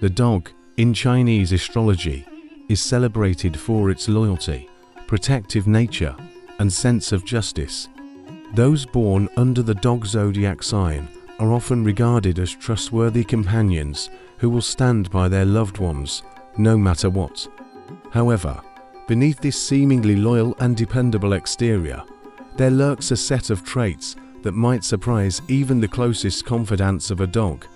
The dog, in Chinese astrology, is celebrated for its loyalty, protective nature, and sense of justice. Those born under the Dog Zodiac sign are often regarded as trustworthy companions who will stand by their loved ones, no matter what. However, beneath this seemingly loyal and dependable exterior, there lurks a set of traits that might surprise even the closest confidants of a dog.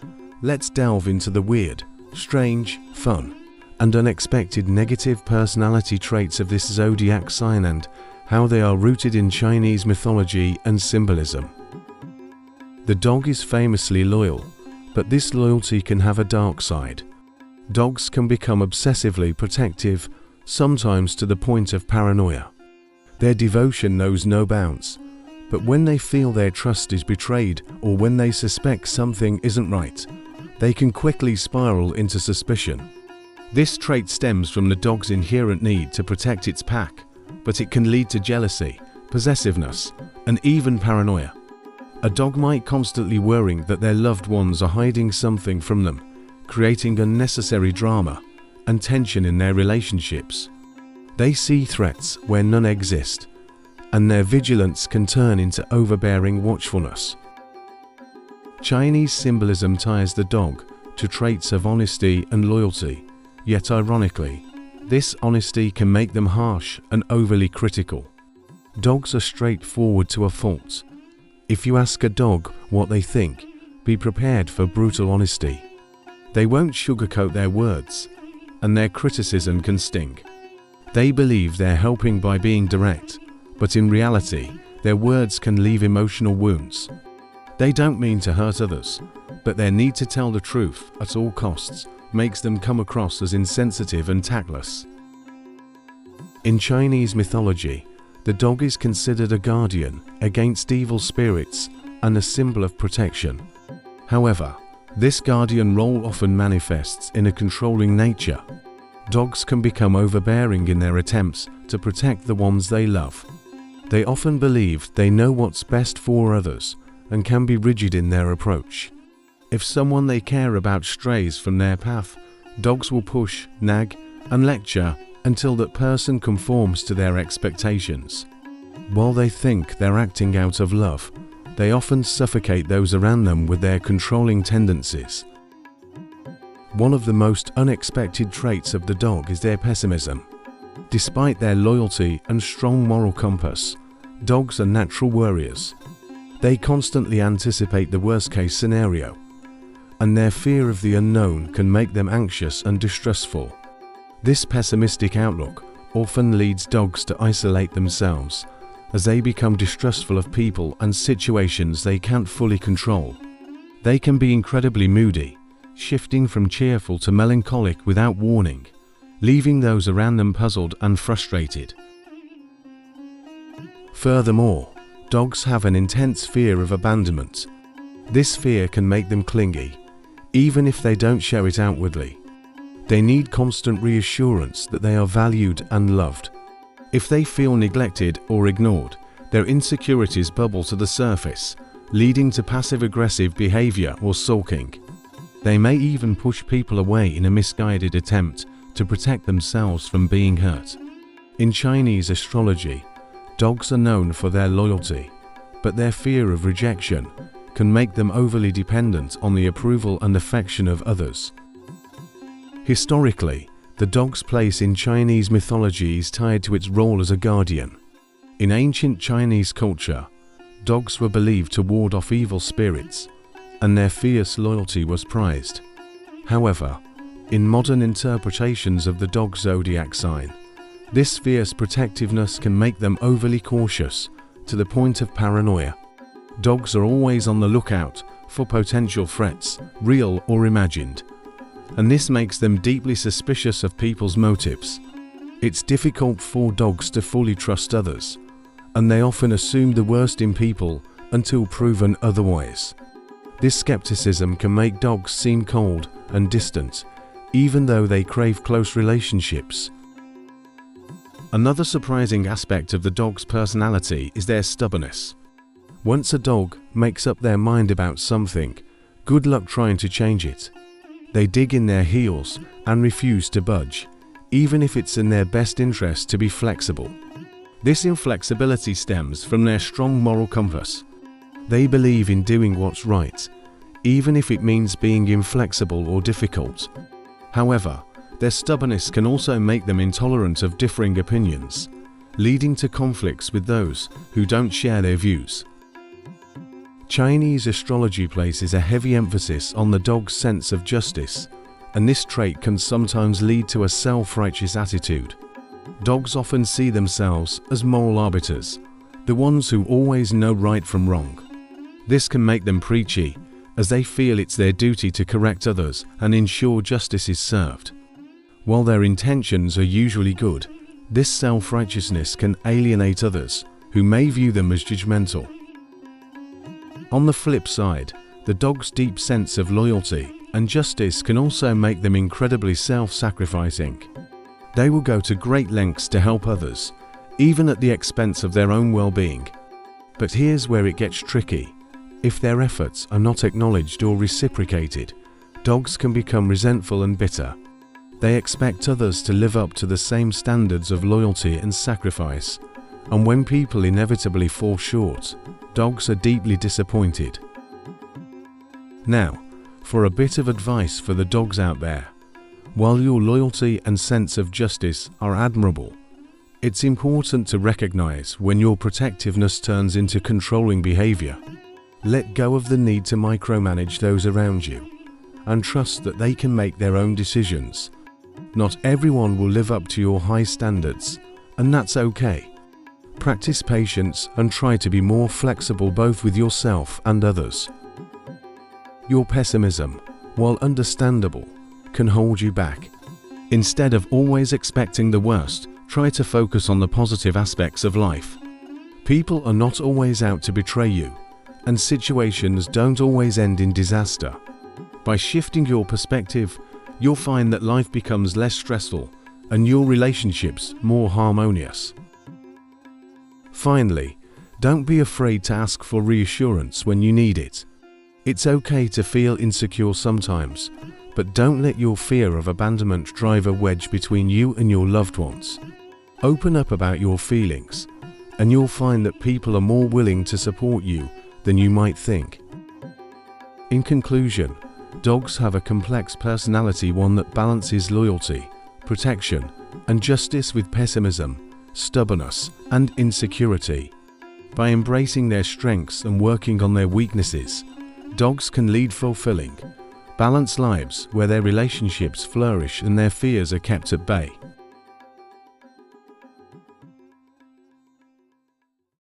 Let's delve into the weird, strange, fun, and unexpected negative personality traits of this zodiac sign and how they are rooted in Chinese mythology and symbolism. The dog is famously loyal, but this loyalty can have a dark side. Dogs can become obsessively protective, sometimes to the point of paranoia. Their devotion knows no bounds, but when they feel their trust is betrayed or when they suspect something isn't right, they can quickly spiral into suspicion. This trait stems from the dog's inherent need to protect its pack, but it can lead to jealousy, possessiveness, and even paranoia. A dog might constantly worry that their loved ones are hiding something from them, creating unnecessary drama and tension in their relationships. They see threats where none exist, and their vigilance can turn into overbearing watchfulness. Chinese symbolism ties the dog to traits of honesty and loyalty, yet ironically, this honesty can make them harsh and overly critical. Dogs are straightforward to a fault. If you ask a dog what they think, be prepared for brutal honesty. They won't sugarcoat their words, and their criticism can sting. They believe they're helping by being direct, but in reality, their words can leave emotional wounds. They don't mean to hurt others, but their need to tell the truth at all costs makes them come across as insensitive and tactless. In Chinese mythology, the dog is considered a guardian against evil spirits and a symbol of protection. However, this guardian role often manifests in a controlling nature. Dogs can become overbearing in their attempts to protect the ones they love. They often believe they know what's best for others and can be rigid in their approach. If someone they care about strays from their path, dogs will push, nag, and lecture until that person conforms to their expectations. While they think they're acting out of love, they often suffocate those around them with their controlling tendencies. One of the most unexpected traits of the dog is their pessimism. Despite their loyalty and strong moral compass, dogs are natural worriers. They constantly anticipate the worst-case scenario, and their fear of the unknown can make them anxious and distrustful. This pessimistic outlook often leads dogs to isolate themselves, as they become distrustful of people and situations they can't fully control. They can be incredibly moody, shifting from cheerful to melancholic without warning, leaving those around them puzzled and frustrated. Furthermore, dogs have an intense fear of abandonment. This fear can make them clingy, even if they don't show it outwardly. They need constant reassurance that they are valued and loved. If they feel neglected or ignored, their insecurities bubble to the surface, leading to passive-aggressive behavior or sulking. They may even push people away in a misguided attempt to protect themselves from being hurt. In Chinese astrology, dogs are known for their loyalty, but their fear of rejection can make them overly dependent on the approval and affection of others. Historically, the dog's place in Chinese mythology is tied to its role as a guardian. In ancient Chinese culture, dogs were believed to ward off evil spirits, and their fierce loyalty was prized. However, in modern interpretations of the dog zodiac sign, this fierce protectiveness can make them overly cautious to the point of paranoia. Dogs are always on the lookout for potential threats, real or imagined, and this makes them deeply suspicious of people's motives. It's difficult for dogs to fully trust others, and they often assume the worst in people until proven otherwise. This skepticism can make dogs seem cold and distant, even though they crave close relationships. Another surprising aspect of the dog's personality is their stubbornness. Once a dog makes up their mind about something, good luck trying to change it. They dig in their heels and refuse to budge, even if it's in their best interest to be flexible. This inflexibility stems from their strong moral compass. They believe in doing what's right, even if it means being inflexible or difficult. However, their stubbornness can also make them intolerant of differing opinions, leading to conflicts with those who don't share their views. Chinese astrology places a heavy emphasis on the dog's sense of justice, and this trait can sometimes lead to a self-righteous attitude. Dogs often see themselves as moral arbiters, the ones who always know right from wrong. This can make them preachy, as they feel it's their duty to correct others and ensure justice is served. While their intentions are usually good, this self-righteousness can alienate others, who may view them as judgmental. On the flip side, the dog's deep sense of loyalty and justice can also make them incredibly self-sacrificing. They will go to great lengths to help others, even at the expense of their own well-being. But here's where it gets tricky. If their efforts are not acknowledged or reciprocated, dogs can become resentful and bitter. They expect others to live up to the same standards of loyalty and sacrifice, and when people inevitably fall short, dogs are deeply disappointed. Now, for a bit of advice for the dogs out there. While your loyalty and sense of justice are admirable, it's important to recognize when your protectiveness turns into controlling behavior. Let go of the need to micromanage those around you, and trust that they can make their own decisions. Not everyone will live up to your high standards, and that's okay. Practice patience and try to be more flexible both with yourself and others. Your pessimism, while understandable, can hold you back. Instead of always expecting the worst, try to focus on the positive aspects of life. People are not always out to betray you, and situations don't always end in disaster. By shifting your perspective, you'll find that life becomes less stressful and your relationships more harmonious. Finally, don't be afraid to ask for reassurance when you need it. It's okay to feel insecure sometimes, but don't let your fear of abandonment drive a wedge between you and your loved ones. Open up about your feelings, and you'll find that people are more willing to support you than you might think. In conclusion, dogs have a complex personality, one that balances loyalty, protection, and justice with pessimism, stubbornness, and insecurity. By embracing their strengths and working on their weaknesses, dogs can lead fulfilling, balanced lives where their relationships flourish and their fears are kept at bay.